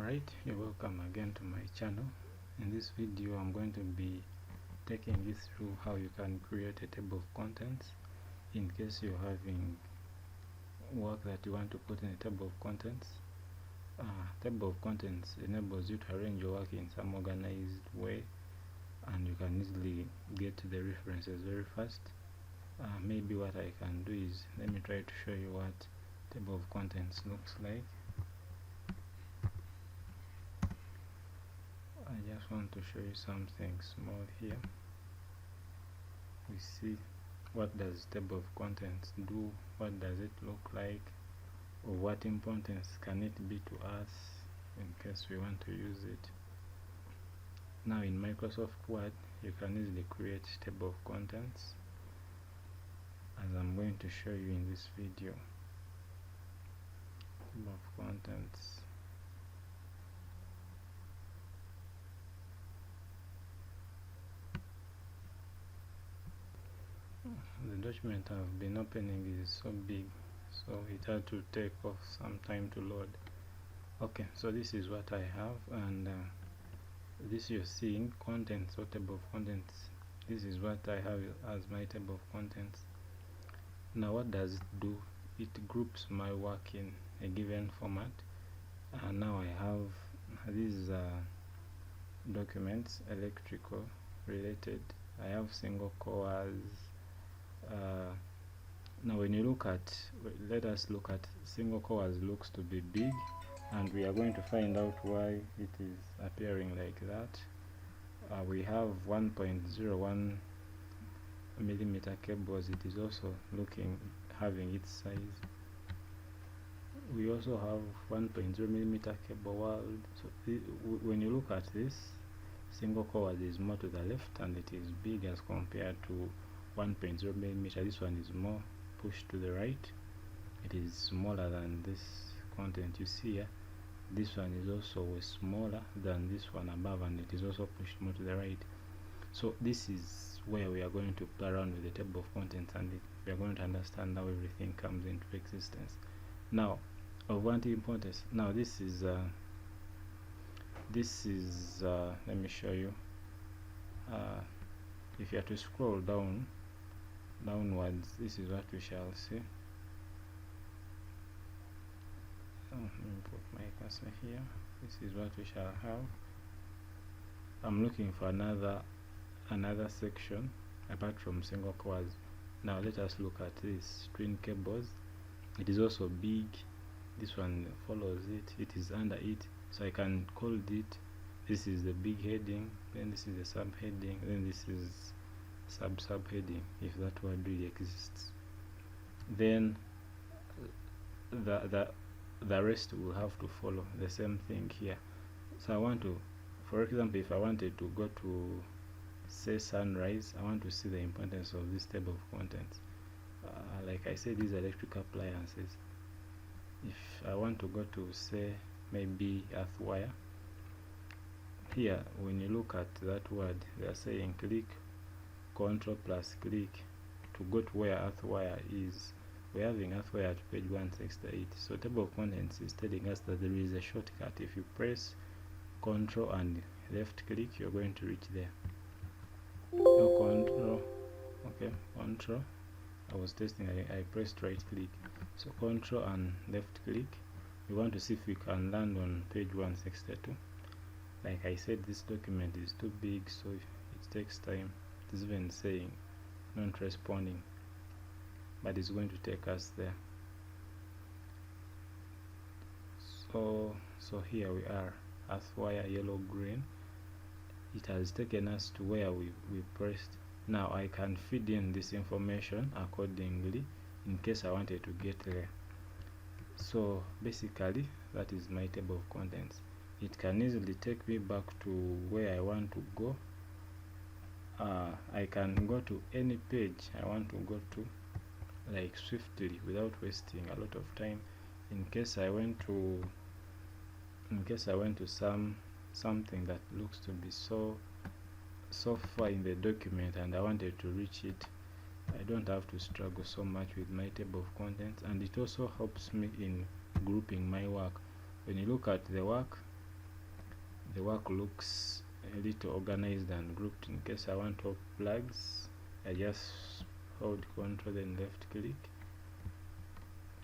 Alright, you're welcome again to my channel. In this video I'm going to be taking you through how you can create a table of contents in case you're having work that you want to put in a table of contents. Table of contents enables you to arrange your work in some organized way, and you can easily get to the references very fast. Maybe what I can do is, let me try to show you what table of contents looks like. I just want to show you something small here. We see, what does table of contents do, what does it look like, or what importance can it be to us in case we want to use it. Now in Microsoft Word you can easily create table of contents, as I'm going to show you in this video. Table of contents. The document I've been opening is so big, so it had to take off some time to load. Okay, so this is what I have, and this you're seeing contents or table of contents. This is what I have as my table of contents. Now what does it do? It groups my work in a given format, and now I have these documents, electrical related. I have single cores. Now when you look at, let us look at single cores, looks to be big, and we are going to find out why it is appearing like that. We have 1.01 millimeter cables. It is also having its size. We also have 1.0 millimeter cable world. So when you look at this, single core is more to the left and it is big as compared to 1.0 millimeter. This one is more pushed to the right. It is smaller than this content you see here. This one is also smaller than this one above, and it is also pushed more to the right. So this is where we are going to play around with the table of contents, and we are going to understand how everything comes into existence. Now, of what importance? Now this is let me show you. If you are to scroll downwards, this is what we shall see. Let me put my cursor here. This is what we shall have. I'm looking for another section apart from single cores. Now let us look at this twin cables. It is also big. This one follows it. It is under it, so I can call it, this is the big heading, then this is the subheading, then this is subheading, if that word really exists. Then the rest will have to follow the same thing here. So I want to, for example, if I wanted to go to say sunrise, I want to see the importance of this table of contents. Like I said, these electric appliances. If I want to go to say maybe earth wire, here when you look at that word, they are saying click Ctrl plus click to go to where earth wire is. We're having earth wire at page 168. So table of contents is telling us that there is a shortcut. If you press Ctrl and left click, you're going to reach there. No, Ctrl, okay, Ctrl. I was testing, I pressed right click. So Ctrl and left click. We want to see if we can land on page 162. Like I said, this document is too big, so it takes time. It's even saying not responding, but it's going to take us there. So here we are, earth wire, yellow, green. It has taken us to where we pressed. Now I can feed in this information accordingly in case I wanted to get there. So basically that is my table of contents. It can easily take me back to where I want to go. I can go to any page I want to go to, like swiftly, without wasting a lot of time. In case I went to something that looks to be so far in the document and I wanted to reach it, I don't have to struggle so much with my table of contents. And it also helps me in grouping my work. When you look at the work, the work looks a little organized and grouped. In case I want top plugs, I just hold Ctrl then left click,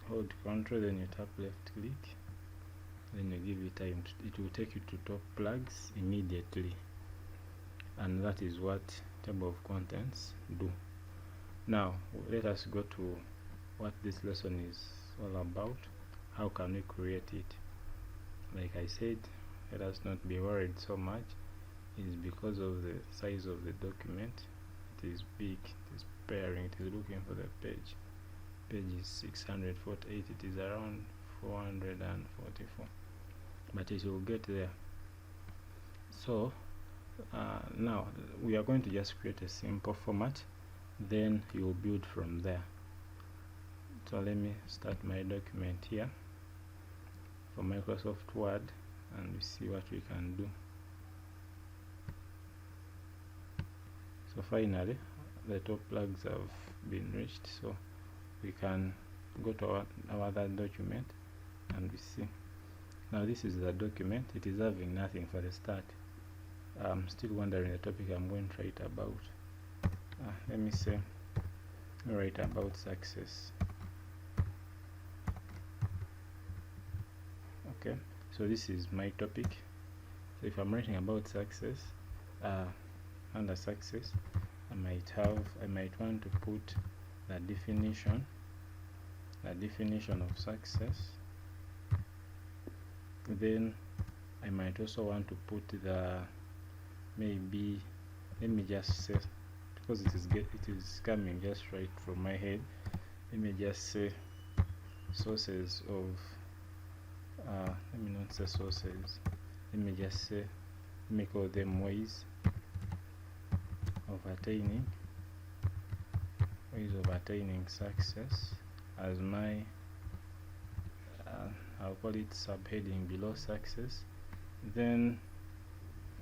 hold Ctrl then you tap left click, then you give it time it will take you to top plugs immediately. And that is what table of contents do. Now let us go to what this lesson is all about. How can we create it? Like I said, let us not be worried so much. It is because of the size of the document. It is big, it is pairing, it is looking for the page. Page is 648, it is around 444, but it will get there. So now we are going to just create a simple format, then you will build from there. So let me start my document here for Microsoft Word and we see what we can do. So finally the top plugs have been reached, so we can go to our other document and we see. Now this is the document. It is having nothing for the start. I'm still wondering the topic I'm going to write about. Let me say write about success. Okay, so this is my topic. So if I'm writing about success, under success I might want to put the definition of success. Then I might also want to put the, maybe, let me just say, because it is coming just right from my head, let me just say sources of let me not say sources, let me just say, let me call them ways of attaining success as my I'll call it subheading below success. Then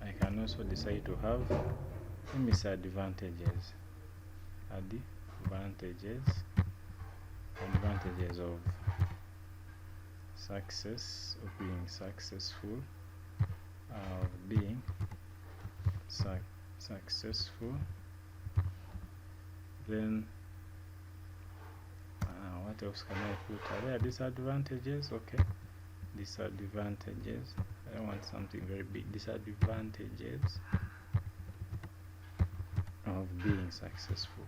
I can also decide to have, let me say, advantages of success, of being successful, of being successful. Then what else can I put? Are there disadvantages? Okay, disadvantages. I don't want something very big. Disadvantages of being successful.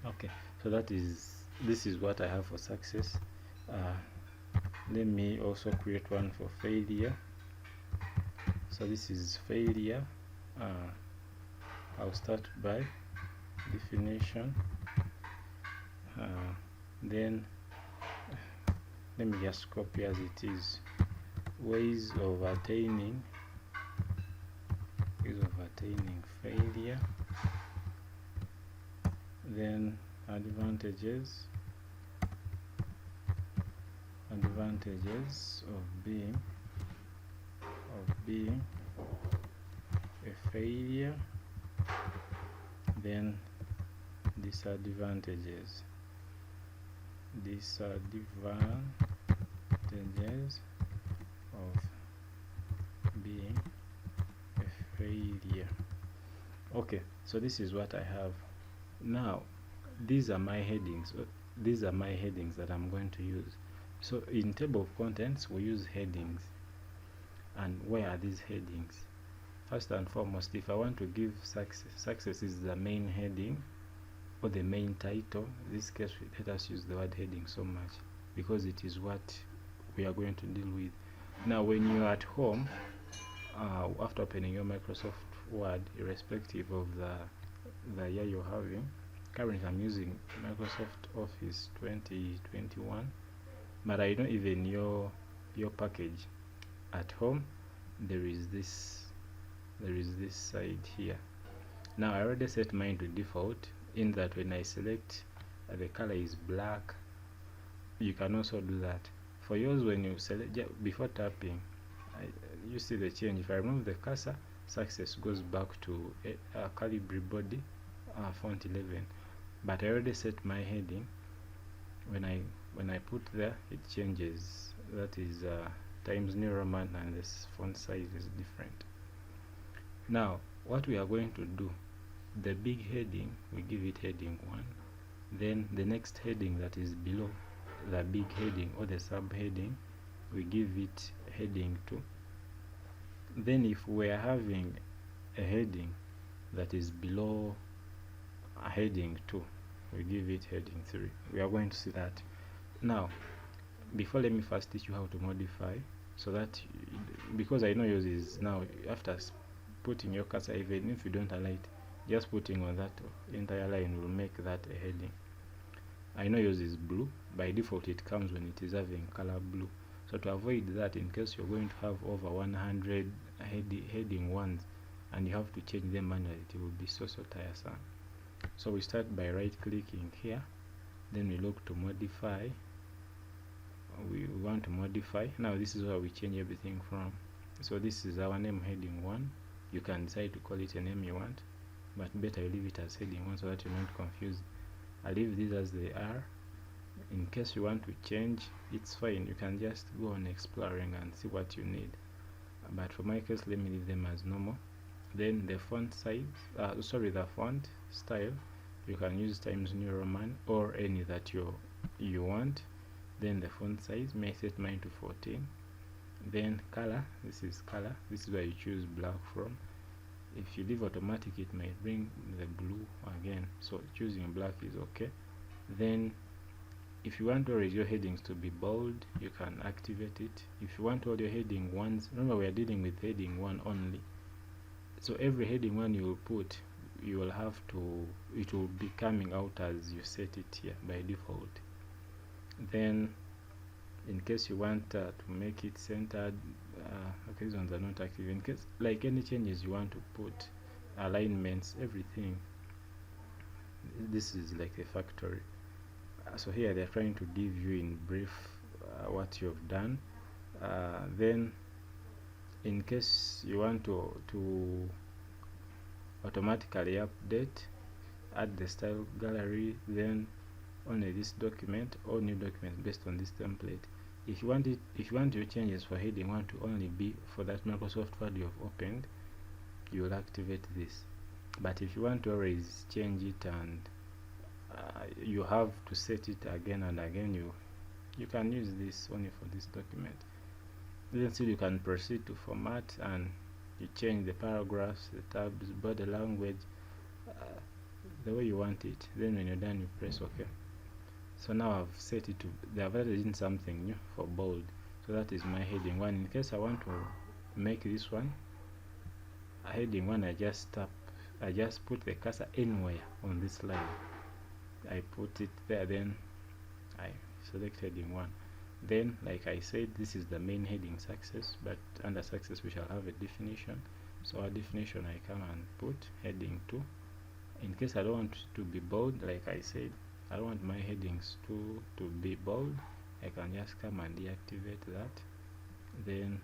Okay, so this is what I have for success. Let me also create one for failure. So this is failure. I'll start by definition. Then let me just copy as it is. Ways of attaining failure. Then advantages of being a failure. Then disadvantages of being a failure. Okay, so this is what I have. Now these are my headings that I'm going to use. So in table of contents we use headings. And where are these headings? First and foremost, if I want to give success is the main heading or the main title. In this case, let us use the word heading so much because it is what we are going to deal with. Now when you're at home, after opening your Microsoft Word, irrespective of the year you're having, currently I'm using Microsoft Office 2021, but I know even your package at home, there is this side here. Now I already set mine to default, in that when I select the color is black. You can also do that for yours. When you select, before tapping, you see the change. If I remove the cursor, success goes back to Calibri body font 11, but I already set my heading. When I when I put there it changes. That is Times New Roman, and this font size is different. Now what we are going to do, the big heading, we give it heading 1, then the next heading that is below the big heading or the subheading, we give it heading 2. Then if we are having a heading that is below a heading 2, we give it heading 3. We are going to see that. Now before, let me first teach you how to modify, so that because I know yours is now, after putting your cursor, even if you don't highlight, just putting on that entire line will make that a heading. I know yours is blue. By default it comes when it is having color blue. So to avoid that, in case you're going to have over 100 heading ones and you have to change them manually, it will be so tiresome. So we start by right clicking here, then we look to modify. We want to modify. Now this is where we change everything from. So this is our name, heading 1. You can decide to call it a name you want, but better you leave it as heading 1 so that you're not confused. I leave these as they are. In case you want to change, it's fine, you can just go on exploring and see what you need, but for my case, let me leave them as normal. Then the font size, the font style, you can use Times New Roman or any that you want. Then the font size, may set mine to 14. Then color, this is where you choose black from. If you leave automatic, it might bring the blue again, so choosing black is okay. Then if you want all your headings to be bold, you can activate it. If you want all your heading ones, remember we are dealing with heading 1 only, so every heading 1 you will put, you will have to, it will be coming out as you set it here by default. Then in case you want to make it centered, okay, these ones are not active. In case like any changes you want to put, alignments, everything, this is like a factory. So here they're trying to give you in brief what you've done. Then in case you want to automatically update, add the style gallery, then only this document or new documents based on this template. If you want your changes for heading 1 to only be for that Microsoft Word you have opened, you will activate this. But if you want to always change it and you have to set it again and again, you can use this only for this document. Then still you can proceed to format, and you change the paragraphs, the tabs, body language, the way you want it. Then when you're done, you press OK. So now I've set it to, they have added in something new for bold, so that is my heading 1. In case I want to make this one a heading 1, I just put the cursor anywhere on this line, I put it there, then I select heading 1. Then like I said, this is the main heading success, but under success we shall have a definition. So our definition, I come and put heading 2. In case I don't want to be bold, like I said, I don't want my headings to be bold, I can just come and deactivate that. Then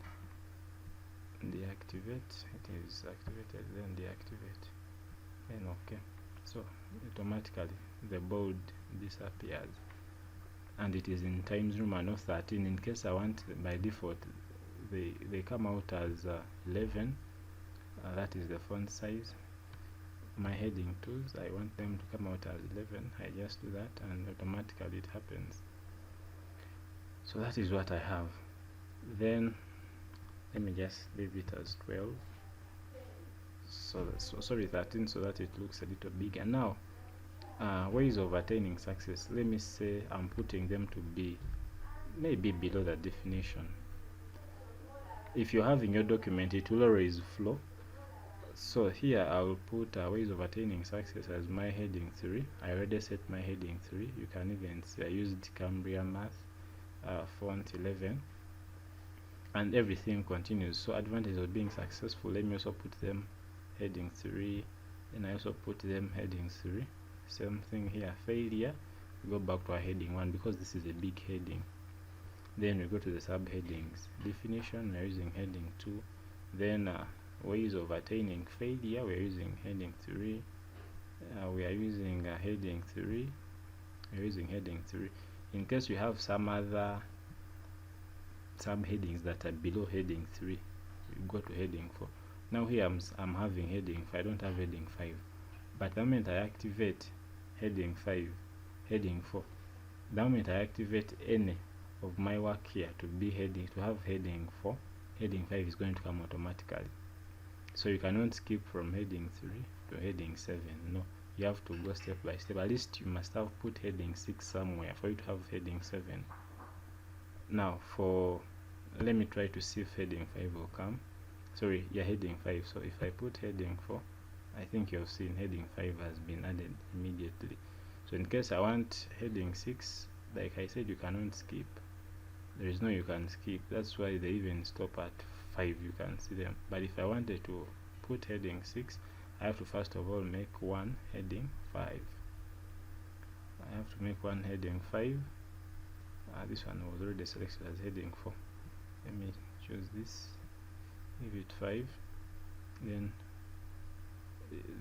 deactivate, it is activated, then deactivate, then OK. So automatically the bold disappears, and it is in Times Roman, not 13. In case I want, by default they come out as 11. That is the font size. My heading 2s, I want them to come out as 11. I just do that and automatically it happens. So that is what I have. Then let me just leave it as 12. So sorry, 13, so that it looks a little bigger. Now ways of attaining success, let me say I'm putting them to be maybe below the definition. If you're having your document, it will always flow. So here I will put ways of attaining success as my heading 3. I already set my heading 3. You can even see I used Cambria Math font 11, and everything continues. So advantage of being successful, let me also put them heading 3, and I also put them heading 3. Same thing here. Failure, we go back to our heading 1 because this is a big heading. Then we go to the subheadings. Definition, we're using heading 2. Then ways of attaining failure, we're using heading 3. We are using heading 3. We're using heading 3. in case you have some other subheadings that are below heading 3, you go to heading 4. Now here I'm having heading 5, I don't have heading 5, but the moment I activate heading 5, heading 4, the moment I activate any of my work here to have heading 4, heading 5 is going to come automatically. So you cannot skip from heading 3 to heading 7. No, you have to go step by step. At least you must have put heading 6 somewhere for you to have heading 7. Now let me try to see if heading 5 will come. Sorry, yeah, heading 5. So if I put heading 4, I think you have seen heading 5 has been added immediately. So in case I want heading 6, like I said, you cannot skip. There is no you can skip. That's why they even stop at 5. You can see them. But if I wanted to put heading 6, I have to first of all make one heading 5. I have to make one heading 5. This one was already selected as heading 4. Let me choose this, give it 5. Then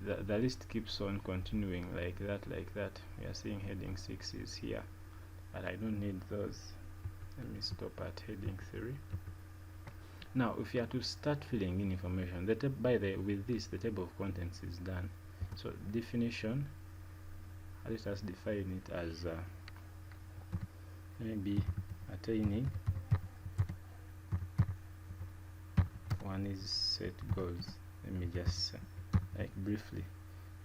the list keeps on continuing like that. We are seeing heading 6 is here, but I don't need those. Let me stop at heading 3. Now if you are to start filling in information, with this the table of contents is done. So definition, let us define it as maybe attaining. One is set goals. Let me just like briefly.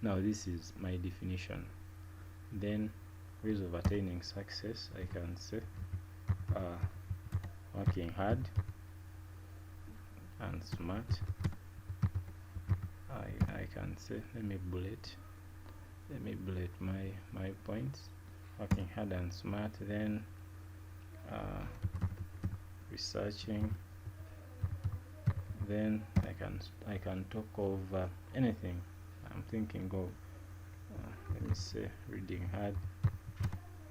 Now this is my definition. Then ways of attaining success, I can say working hard and smart. I can say, let me bullet my points. Working hard and smart. Then researching. Then I can talk of anything I'm thinking of. Let me say reading hard.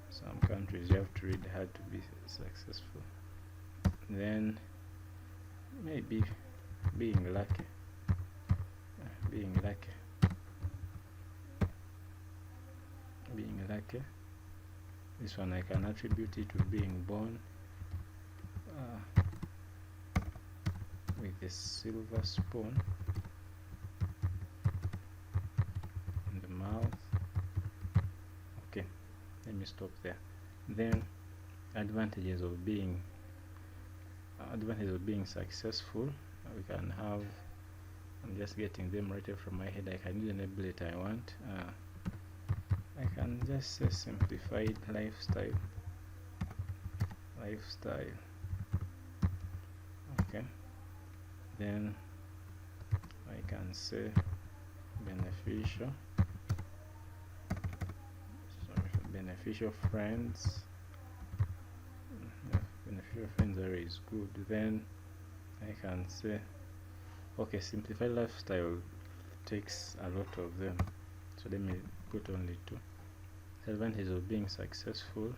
Some countries you have to read hard to be successful. Then maybe being lucky. This one I can attribute it to being born with a silver spoon in the mouth. Okay, let me stop there. Then advantages of being successful, we can have, I'm just getting them right from my head. I can use any bullet I want. I can just say simplified lifestyle. Okay, then I can say beneficial friends. Beneficial friends are is good. Then I can say, okay, simplified lifestyle takes a lot of them, so let me put only 2. Advantage of being successful,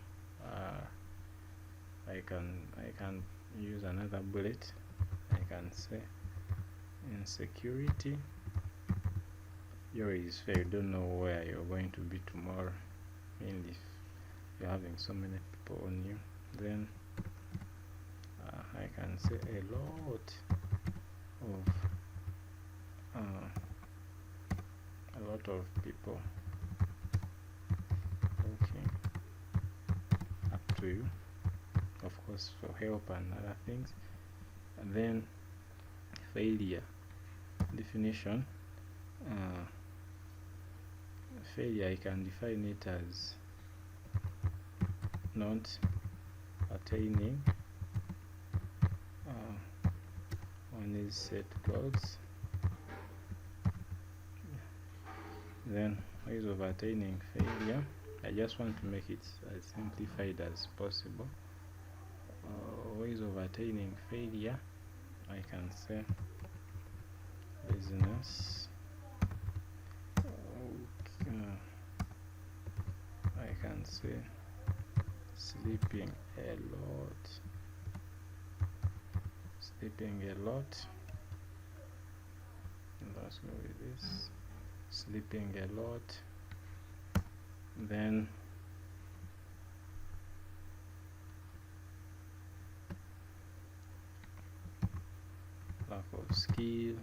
I can use another bullet. I can say insecurity. You is fair, you don't know where you're going to be tomorrow, mainly if you're having so many people on you. Then I can say a lot of people looking up to you, of course, for help and other things. And then failure definition. Failure, I can define it as not attaining one is set goals. Then ways of attaining failure, I just want to make it as simplified as possible. Ways of attaining failure, I can say laziness. I can say sleeping a lot. Let's go with this. Sleeping a lot. Then skill,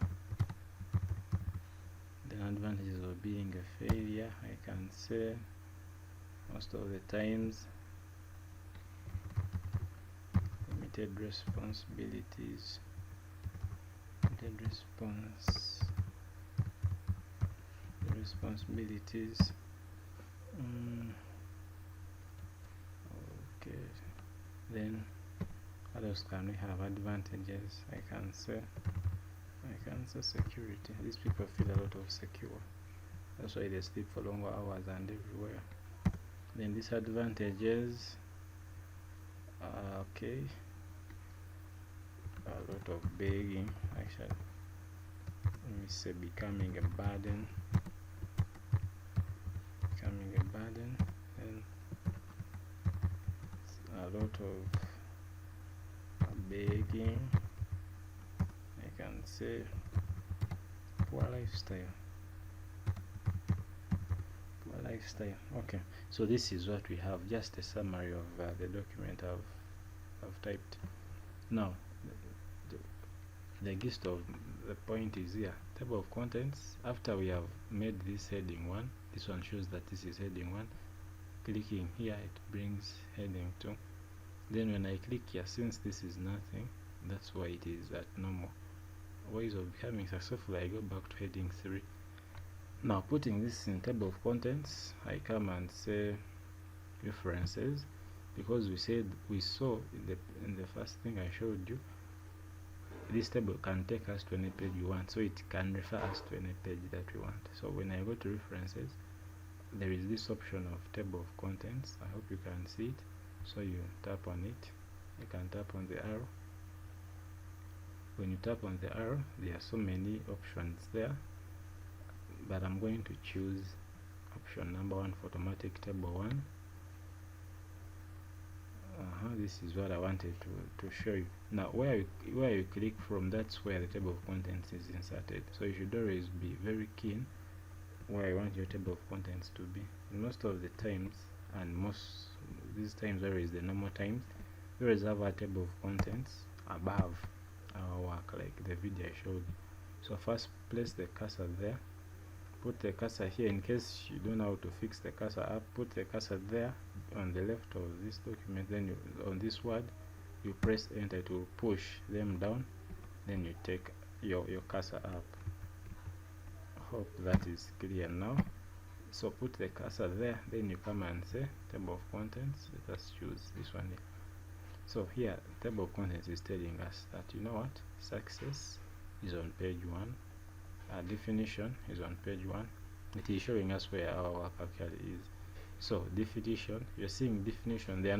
the advantages of being a failure. I can say most of the times limited responsibilities, okay, then what else can we have? Advantages, I can say security. These people feel a lot of secure, that's why they sleep for longer hours and everywhere. Then disadvantages, okay, a lot of begging, actually. Let me say becoming a burden, and a lot of begging, I can say poor lifestyle. Okay, so this is what we have, just a summary of the document I've typed. Now the gist of the point is here, table of contents. After we have made this heading 1, this one shows that this is heading 1. Clicking here, it brings heading 2. Then when I click here, since this is nothing, that's why it is at normal. Ways of becoming successful, I go back to heading 3. Now putting this in table of contents, I come and say references, because we saw in the first thing I showed you, this table can take us to any page you want, so it can refer us to any page that we want. So when I go to references, there is this option of table of contents. I hope you can see it. So you tap on it, you can tap on the arrow. When you tap on the arrow, there are so many options there, but I'm going to choose option number 1 for automatic table 1. This is what I wanted to show you. Now where you click from, that's where the table of contents is inserted. So you should always be very keen where you want your table of contents to be. Most of the times, and these times where is the normal times, we always have our table of contents above our work, like the video I showed you. So first place the cursor there, put the cursor here. In case you don't know how to fix the cursor up, put the cursor there on the left of this document, then on this word you press enter to push them down, then you take your cursor up. Hope that is clear now. So put the cursor there, then you come and say table of contents. Let us choose this one here. So here table of contents is telling us that, you know what, success is on page 1, definition is on page 1. It is showing us where our work actually is. So definition, you're seeing definition, they are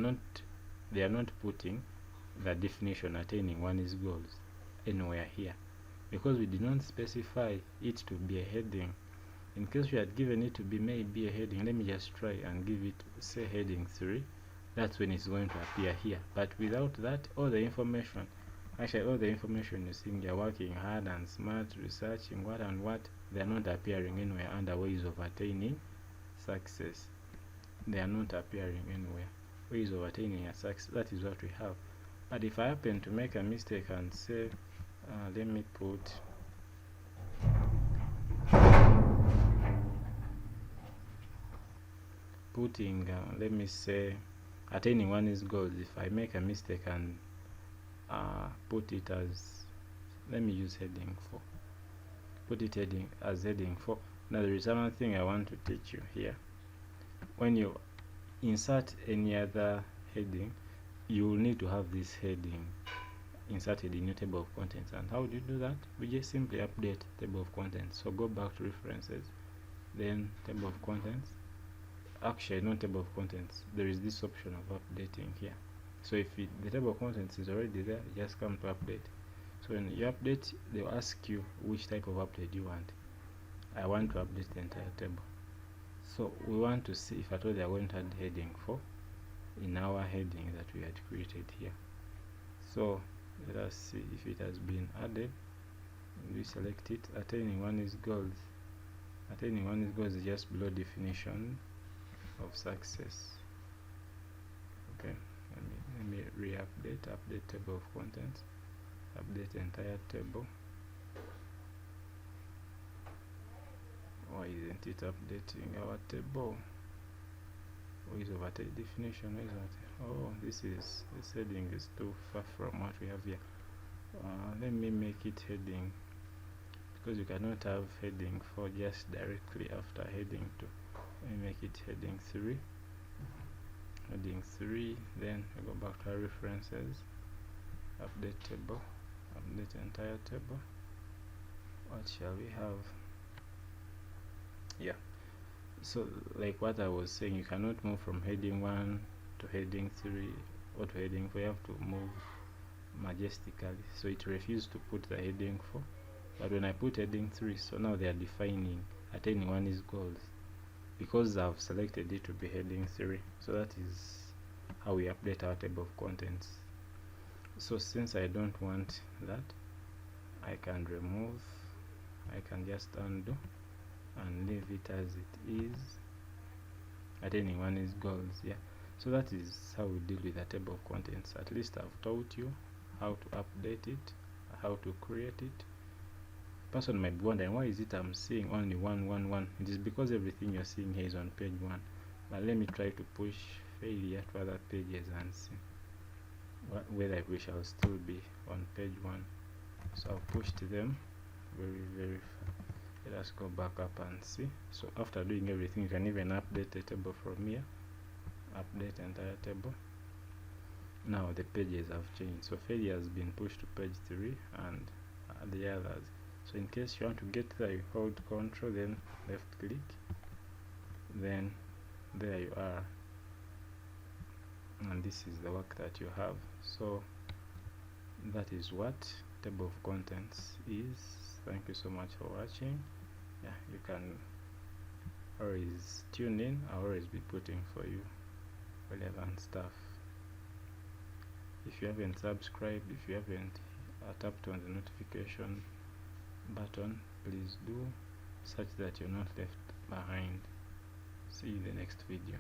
not putting the definition attaining one is goals anywhere here, because we did not specify it to be a heading. In case we had given it to be maybe a heading, let me just try and give it, say, heading 3. That's when it's going to appear here. But without that, all the information you're seeing, you're working hard and smart, researching what and what, they're not appearing anywhere under ways of attaining success. They are not appearing anywhere. Ways of attaining a success, that is what we have. But if I happen to make a mistake and say, let me let me say attaining one is goals. If I make a mistake and put it as, let me use heading 4, put it as heading 4. Now there is another thing I want to teach you here. When you insert any other heading, you will need to have this heading inserted in your table of contents. And how do you do that? We just simply update table of contents. So go back to references, then table of contents. Actually, not table of contents, there is this option of updating here. So if the table of contents is already there, you just come to update. So when you update, they'll ask you which type of update you want. I want to update the entire table. So we want to see if at all they are going to add heading 4 in our heading that we had created here. So let us see if it has been added. We select it. Attaining one is goals. Attaining one is goals is just below definition of success. Okay, let me re-update. Update table of contents. Update entire table. Why isn't it updating our table? Where is overtake definition? Where is that? Oh, this heading is too far from what we have here. Let me make it heading, because you cannot have heading 4 just directly after heading 2. Let me make it heading 3. Heading 3, then we go back to our references, update table, update entire table. What shall we have? Yeah, so like what I was saying, you cannot move from heading 1 to heading 3 or to heading 4. You have to move majestically, so it refused to put the heading 4. But when I put heading 3, so now they are defining at anyone is goals, because I've selected it to be heading 3. So that is how we update our table of contents. So since I don't want that, I can remove, I can just undo and leave it as it is at anyone is goals. Yeah, so that is how we deal with the table of contents. At least I've taught you how to update it, how to create it. Person might be wondering, why is it I'm seeing only 111? It is because everything you're seeing here is on page 1. But let me try to push failure to other pages and see whether we shall still be on page 1. So I've pushed them very far. Let us go back up and see. So after doing everything, you can even update the table from here. Update entire table. Now the pages have changed. So failure has been pushed to page 3 and the others. So in case you want to get there, you hold Control, then left click, then there you are, and this is the work that you have. So that is what table of contents is. Thank you so much for watching. Yeah, you can always tune in. I'll always be putting for you relevant stuff. If you haven't subscribed, if you haven't tapped on the notification button, please do, such that you're not left behind. See you in the next video.